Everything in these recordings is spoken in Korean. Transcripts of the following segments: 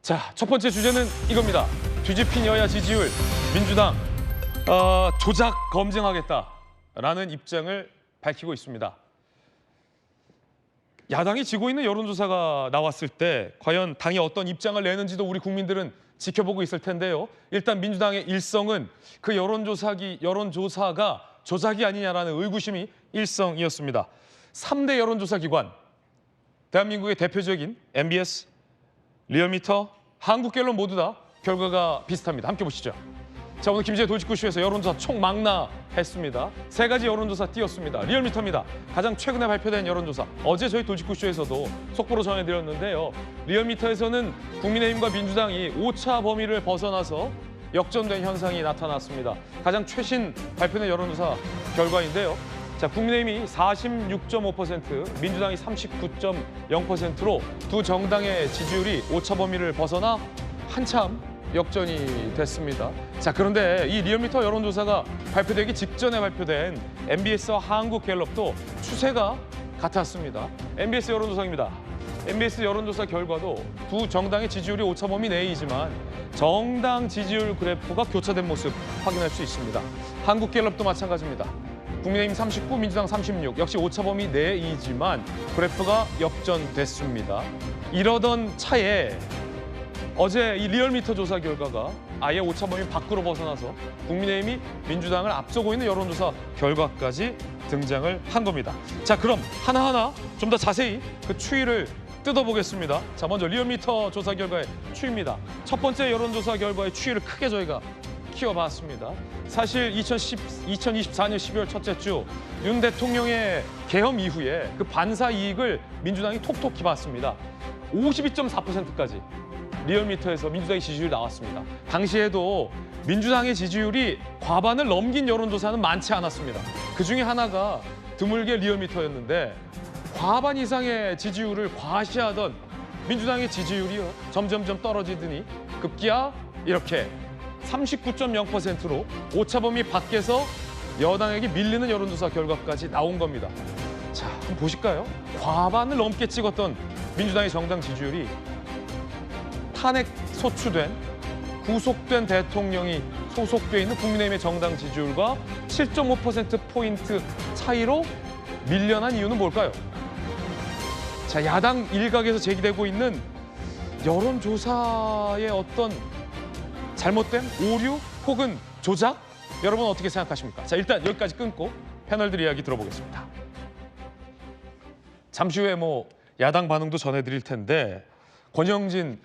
자, 첫 번째 주제는 이겁니다. 뒤집힌 여야 지지율, 민주당 조작 검증하겠다라는 입장을 밝히고 있습니다. 야당이 지고 있는 여론조사가 나왔을 때 과연 당이 어떤 입장을 내는지도 우리 국민들은 지켜보고 있을 텐데요. 일단 민주당의 일성은 그 여론조사가 조작이 아니냐라는 의구심이 일성이었습니다. 3대 여론조사 기관, 대한민국의 대표적인 MBS, 리얼미터, 한국갤럽 모두 다 결과가 비슷합니다. 함께 보시죠. 자, 오늘 김재의 돌직구쇼에서 여론조사 총망라했습니다. 3가지 여론조사 띄웠습니다. 리얼미터입니다. 가장 최근에 발표된 여론조사. 어제 저희 돌직구쇼에서도 속보로 전해드렸는데요. 리얼미터에서는 국민의힘과 민주당이 오차 범위를 벗어나서 역전된 현상이 나타났습니다. 가장 최신 발표된 여론조사 결과인데요. 자, 국민의힘이 46.5%, 민주당이 39.0%로 두 정당의 지지율이 오차 범위를 벗어나 한참 역전이 됐습니다. 자, 그런데 이 리얼미터 여론조사가 발표되기 직전에 발표된 MBS와 한국갤럽도 추세가 같았습니다. MBS 여론조사입니다. MBS 여론조사 결과도 두 정당의 지지율이 오차 범위 내이지만 정당 지지율 그래프가 교차된 모습 확인할 수 있습니다. 한국갤럽도 마찬가지입니다. 국민의힘 39, 민주당 36, 역시 오차 범위 내이지만 그래프가 역전됐습니다. 이러던 차에 어제 이 리얼미터 조사 결과가 아예 오차 범위 밖으로 벗어나서 국민의힘이 민주당을 앞서고 있는 여론조사 결과까지 등장을 한 겁니다. 자, 그럼 하나하나 좀 더 자세히 그 추이를 뜯어보겠습니다. 자, 먼저 리얼미터 조사 결과의 추이입니다. 첫 번째 여론조사 결과의 추이를 크게 저희가 키워봤습니다. 사실 2024년 12월 첫째 주 윤 대통령의 계엄 이후에 그 반사 이익을 민주당이 톡톡히 봤습니다. 52.4%까지 리얼미터에서 민주당의 지지율이 나왔습니다. 당시에도 민주당의 지지율이 과반을 넘긴 여론조사는 많지 않았습니다. 그중에 하나가 드물게 리얼미터였는데 과반 이상의 지지율을 과시하던 민주당의 지지율이요, 점점점 떨어지더니 급기야 이렇게 39.0%로 오차범위 밖에서 여당에게 밀리는 여론조사 결과까지 나온 겁니다. 자, 한번 보실까요? 과반을 넘게 찍었던 민주당의 정당 지지율이 탄핵 소추된, 구속된 대통령이 소속돼 있는 국민의힘의 정당 지지율과 7.5%포인트 차이로 밀려난 이유는 뭘까요? 자, 야당 일각에서 제기되고 있는 여론조사의 어떤 잘못된 오류 혹은 조작? 여러분 어떻게 생각하십니까? 자, 일단 여기까지 끊고 패널들 이야기 들어보겠습니다. 잠시 후에 야당 반응도 전해드릴 텐데 권영진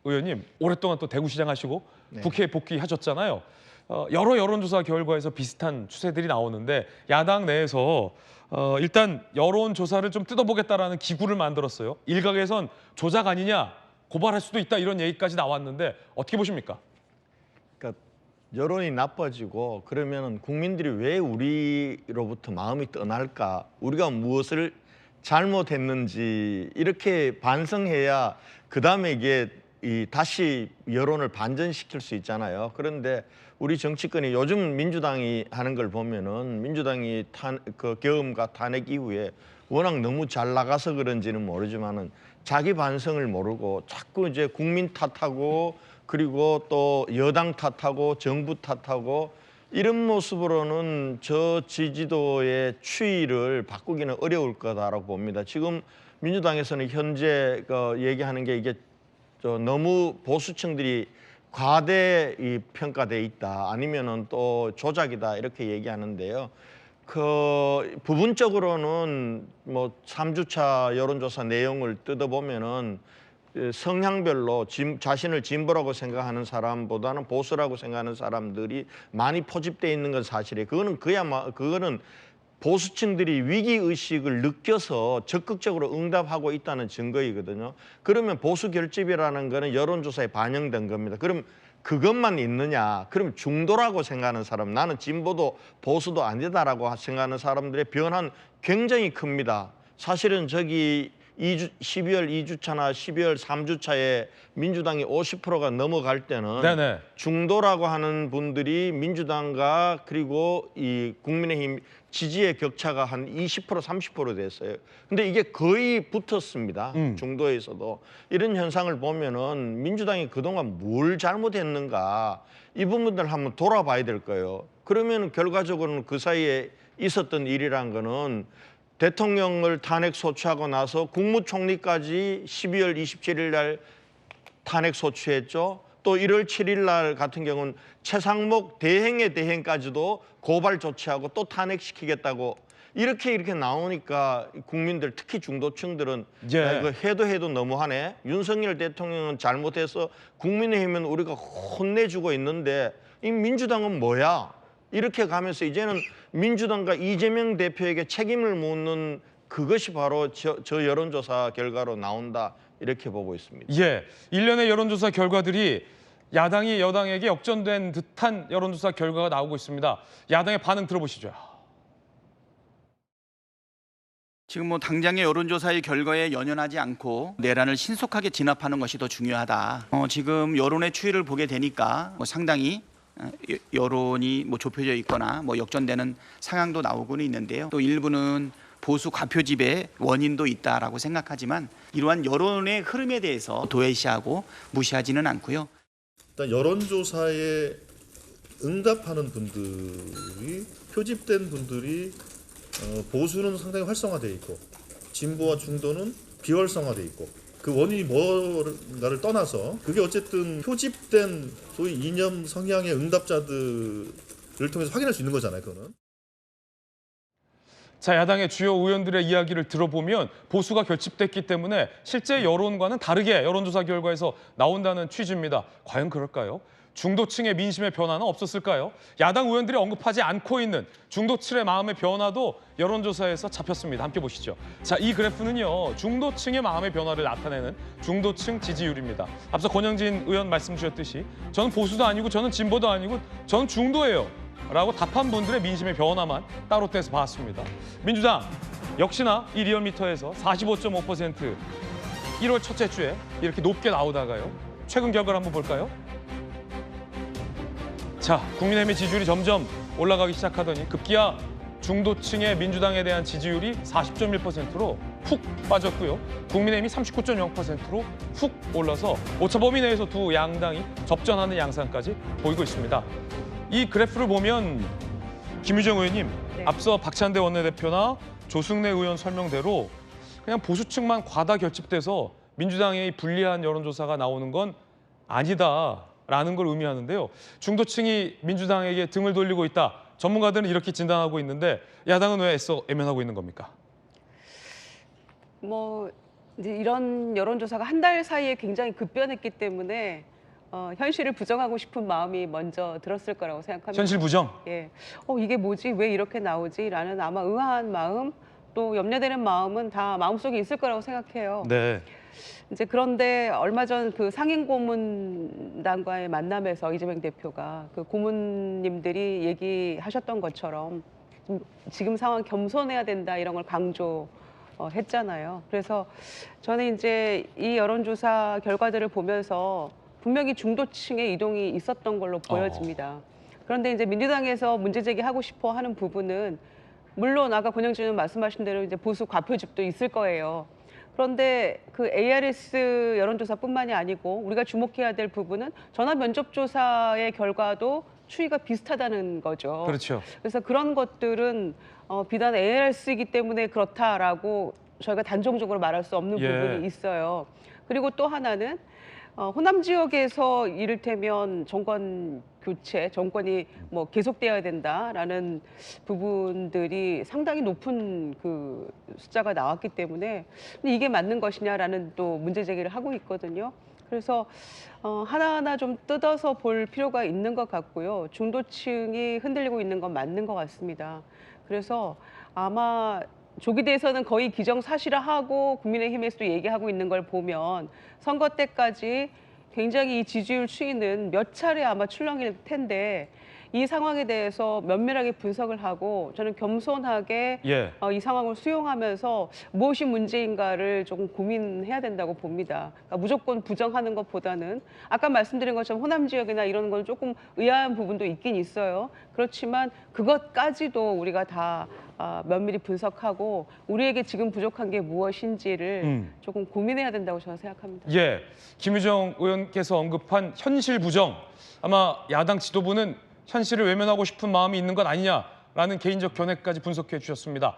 의원님 오랫동안 또 대구시장 하시고 국회에 복귀하셨잖아요. 여러 여론조사 결과에서 비슷한 추세들이 나오는데 야당 내에서 일단 여론조사를 좀 뜯어보겠다라는 기구를 만들었어요. 일각에선 조작 아니냐, 고발할 수도 있다 이런 얘기까지 나왔는데 어떻게 보십니까? 그러니까 여론이 나빠지고 그러면 국민들이 왜 우리로부터 마음이 떠날까? 우리가 무엇을 잘못했는지 이렇게 반성해야 그다음에 이게 다시 여론을 반전시킬 수 있잖아요. 그런데 우리 정치권이 요즘 민주당이 하는 걸 보면은 민주당이 계엄과 탄핵 이후에 워낙 너무 잘 나가서 그런지는 모르지만은 자기 반성을 모르고 자꾸 이제 국민 탓하고 그리고 또 여당 탓하고 정부 탓하고 이런 모습으로는 저 지지도의 추이를 바꾸기는 어려울 거다라고 봅니다. 지금 민주당에서는 현재 얘기하는 게 이게 너무 보수층들이 과대 평가돼 있다, 아니면은 또 조작이다 이렇게 얘기하는데요. 부분적으로는 3주차 여론조사 내용을 뜯어보면은 성향별로 자신을 진보라고 생각하는 사람보다는 보수라고 생각하는 사람들이 많이 포집돼 있는 건 사실이에요. 그거는 보수층들이 위기의식을 느껴서 적극적으로 응답하고 있다는 증거이거든요. 그러면 보수 결집이라는 거는 여론조사에 반영된 겁니다. 그럼 그것만 있느냐? 그럼 중도라고 생각하는 사람, 나는 진보도 보수도 아니다라고 생각하는 사람들의 변화는 굉장히 큽니다. 사실은 12월 2주차나 12월 3주차에 민주당이 50%가 넘어갈 때는 네네. 중도라고 하는 분들이 민주당과 그리고 이 국민의힘 지지의 격차가 한 20% 30% 됐어요. 근데 이게 거의 붙었습니다. 중도에서도. 이런 현상을 보면은 민주당이 그동안 뭘 잘못했는가 이 부분들 한번 돌아봐야 될 거예요. 그러면 결과적으로는 그 사이에 있었던 일이란 거는 대통령을 탄핵 소추하고 나서 국무총리까지 12월 27일 날 탄핵 소추했죠. 또 1월 7일 날 같은 경우는 최상목 대행의 대행까지도 고발 조치하고 또 탄핵시키겠다고 이렇게 나오니까 국민들 특히 중도층들은 예. 야, 이거 해도 너무하네. 윤석열 대통령은 잘못해서 국민의힘은 우리가 혼내주고 있는데 이 민주당은 뭐야? 이렇게 가면서 이제는 민주당과 이재명 대표에게 책임을 묻는 그것이 바로 저 여론조사 결과로 나온다 이렇게 보고 있습니다. 예, 일련의 여론조사 결과들이 야당이 여당에게 역전된 듯한 여론조사 결과가 나오고 있습니다. 야당의 반응 들어보시죠. 지금 뭐 당장의 여론조사의 결과에 연연하지 않고 내란을 신속하게 진압하는 것이 더 중요하다. 지금 여론의 추이를 보게 되니까 뭐 상당히 여론이 뭐 좁혀져 있거나 뭐 역전되는 상황도 나오고는 있는데요. 또 일부는 보수 과표집의 원인도 있다라고 생각하지만 이러한 여론의 흐름에 대해서 도외시하고 무시하지는 않고요. 일단 여론조사에 응답하는 분들이 표집된 분들이 보수는 상당히 활성화되어 있고 진보와 중도는 비활성화되어 있고 그 원인이 뭔가를 떠나서 그게 어쨌든 표집된 소위 이념 성향의 응답자들을 통해서 확인할 수 있는 거잖아요. 그거는. 자, 야당의 주요 의원들의 이야기를 들어보면 보수가 결집됐기 때문에 실제 여론과는 다르게 여론조사 결과에서 나온다는 취지입니다. 과연 그럴까요? 중도층의 민심의 변화는 없었을까요? 야당 의원들이 언급하지 않고 있는 중도층의 마음의 변화도 여론조사에서 잡혔습니다. 함께 보시죠. 자, 이 그래프는요, 중도층의 마음의 변화를 나타내는 중도층 지지율입니다. 앞서 권영진 의원 말씀 주셨듯이 저는 보수도 아니고 저는 진보도 아니고 저는 중도예요 라고 답한 분들의 민심의 변화만 따로 떼서 봤습니다. 민주당 역시나 이 리얼미터에서 45.5% 1월 첫째 주에 이렇게 높게 나오다가요. 최근 결과를 한번 볼까요? 자, 국민의힘의 지지율이 점점 올라가기 시작하더니 급기야 중도층의 민주당에 대한 지지율이 40.1%로 훅 빠졌고요. 국민의힘이 39.0%로 훅 올라서 오차 범위 내에서 두 양당이 접전하는 양상까지 보이고 있습니다. 이 그래프를 보면 김유정 의원님, 앞서 박찬대 원내대표나 조승래 의원 설명대로 그냥 보수층만 과다 결집돼서 민주당의 불리한 여론조사가 나오는 건 아니다라는 걸 의미하는데요. 중도층이 민주당에게 등을 돌리고 있다. 전문가들은 이렇게 진단하고 있는데 야당은 왜 애써 애면하고 있는 겁니까? 뭐 이제 이런 여론조사가 한 달 사이에 굉장히 급변했기 때문에 현실을 부정하고 싶은 마음이 먼저 들었을 거라고 생각합니다. 현실 부정? 예. 이게 뭐지? 왜 이렇게 나오지? 라는 아마 의아한 마음, 또 염려되는 마음은 다 마음속에 있을 거라고 생각해요. 네. 이제 그런데 얼마 전 그 상임 고문단과의 만남에서 이재명 대표가 그 고문님들이 얘기하셨던 것처럼 지금 상황 겸손해야 된다 이런 걸 강조했잖아요. 그래서 저는 이제 이 여론조사 결과들을 보면서 분명히 중도층의 이동이 있었던 걸로 보여집니다. 그런데 이제 민주당에서 문제 제기하고 싶어 하는 부분은 물론 아까 권영진 의원 말씀하신 대로 이제 보수 과표집도 있을 거예요. 그런데 그 ARS 여론조사뿐만이 아니고 우리가 주목해야 될 부분은 전화 면접조사의 결과도 추이가 비슷하다는 거죠. 그렇죠. 그래서 그런 것들은 비단 ARS이기 때문에 그렇다라고 저희가 단정적으로 말할 수 없는 예. 부분이 있어요. 그리고 또 하나는 호남 지역에서 이를테면 정권 교체, 정권이 뭐 계속돼야 된다라는 부분들이 상당히 높은 그 숫자가 나왔기 때문에 근데 이게 맞는 것이냐라는 또 문제 제기를 하고 있거든요. 그래서 하나하나 좀 뜯어서 볼 필요가 있는 것 같고요. 중도층이 흔들리고 있는 건 맞는 것 같습니다. 그래서 아마 조기 대선은 거의 기정사실화하고 국민의힘에서도 얘기하고 있는 걸 보면 선거 때까지 굉장히 이 지지율 추이는 몇 차례 아마 출렁일 텐데 이 상황에 대해서 면밀하게 분석을 하고 저는 겸손하게 예. 이 상황을 수용하면서 무엇이 문제인가를 조금 고민해야 된다고 봅니다. 그러니까 무조건 부정하는 것보다는 아까 말씀드린 것처럼 호남 지역이나 이런 건 조금 의아한 부분도 있긴 있어요. 그렇지만 그것까지도 우리가 다 면밀히 분석하고 우리에게 지금 부족한 게 무엇인지를 조금 고민해야 된다고 저는 생각합니다. 예, 김유정 의원께서 언급한 현실 부정, 아마 야당 지도부는 현실을 외면하고 싶은 마음이 있는 것 아니냐라는 개인적 견해까지 분석해 주셨습니다.